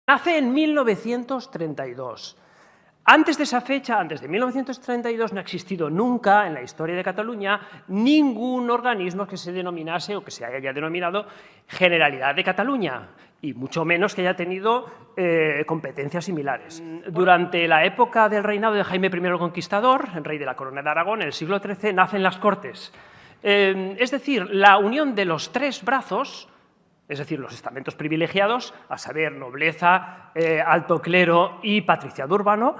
Nace en 1932. Antes de esa fecha, antes de 1932, no ha existido nunca en la historia de Cataluña ningún organismo que se denominase o que se haya denominado Generalidad de Cataluña, y mucho menos que haya tenido competencias similares. Durante la época del reinado de Jaime I el Conquistador, el rey de la Corona de Aragón, en el siglo XIII, nacen las Cortes. Es decir, la unión de los tres brazos, es decir, los estamentos privilegiados, a saber, nobleza, alto clero y patriciado urbano,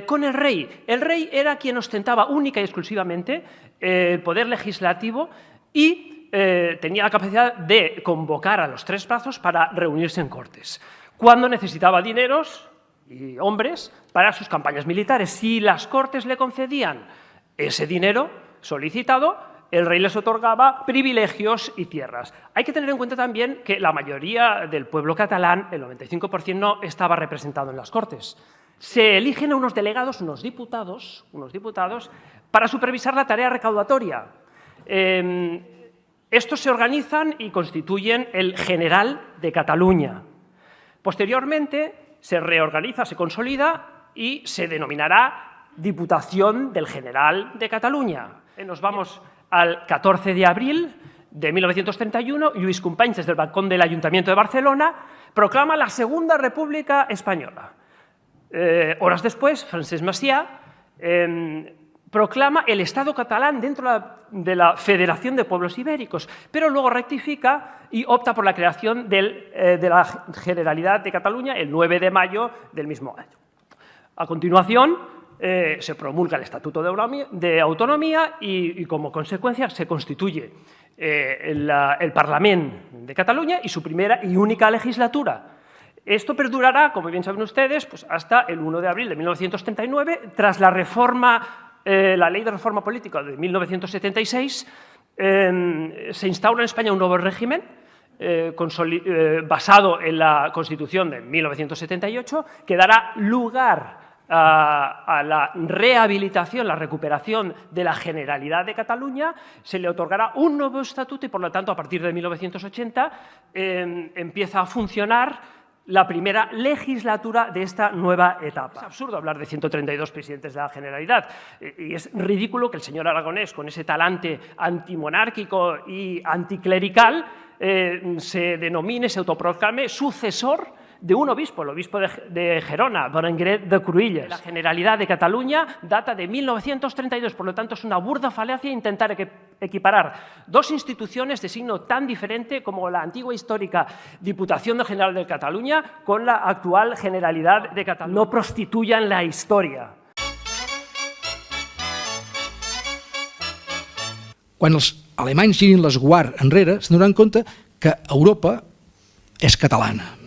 con el rey. El rey era quien ostentaba única y exclusivamente el poder legislativo y tenía la capacidad de convocar a los tres brazos para reunirse en cortes, cuando necesitaba dineros y hombres para sus campañas militares. Si las cortes le concedían ese dinero solicitado, el rey les otorgaba privilegios y tierras. Hay que tener en cuenta también que la mayoría del pueblo catalán, el 95%, no estaba representado en las Cortes. Se eligen a unos delegados, unos diputados, para supervisar la tarea recaudatoria. Estos se organizan y constituyen el General de Cataluña. Posteriormente se reorganiza, se consolida y se denominará Diputación del General de Cataluña. Nos vamos al 14 de abril de 1931, Lluís Companys, desde el balcón del Ayuntamiento de Barcelona, proclama la Segunda República Española. Horas después, Francesc Macià proclama el Estado catalán dentro de la Federación de Pueblos Ibéricos, pero luego rectifica y opta por la creación de la Generalidad de Cataluña el 9 de mayo del mismo año. A continuación, se promulga el Estatuto de Autonomía y como consecuencia se constituye el Parlament de Cataluña y su primera y única legislatura. Esto perdurará, como bien saben ustedes, pues hasta el 1 de abril de 1939, tras la Ley de Reforma Política de 1976, se instaura en España un nuevo régimen basado en la Constitución de 1978, que dará lugar a la rehabilitación, la recuperación de la Generalidad de Cataluña. Se le otorgará un nuevo estatuto y, por lo tanto, a partir de 1980 empieza a funcionar la primera legislatura de esta nueva etapa. Es absurdo hablar de 132 presidentes de la Generalidad y es ridículo que el señor Aragonés, con ese talante antimonárquico y anticlerical, se denomine, se autoproclame sucesor de un obispo, el obispo de Gerona, Berenguer de Cruïlles. La Generalidad de Cataluña data de 1932, por lo tanto es una burda falacia intentar equiparar dos instituciones de signo tan diferente como la antigua histórica Diputación General de Cataluña con la actual Generalidad de Cataluña. No prostituyan la historia. Quan els alemanys girin l'esguard enrere, s'adonaran compte que Europa és catalana.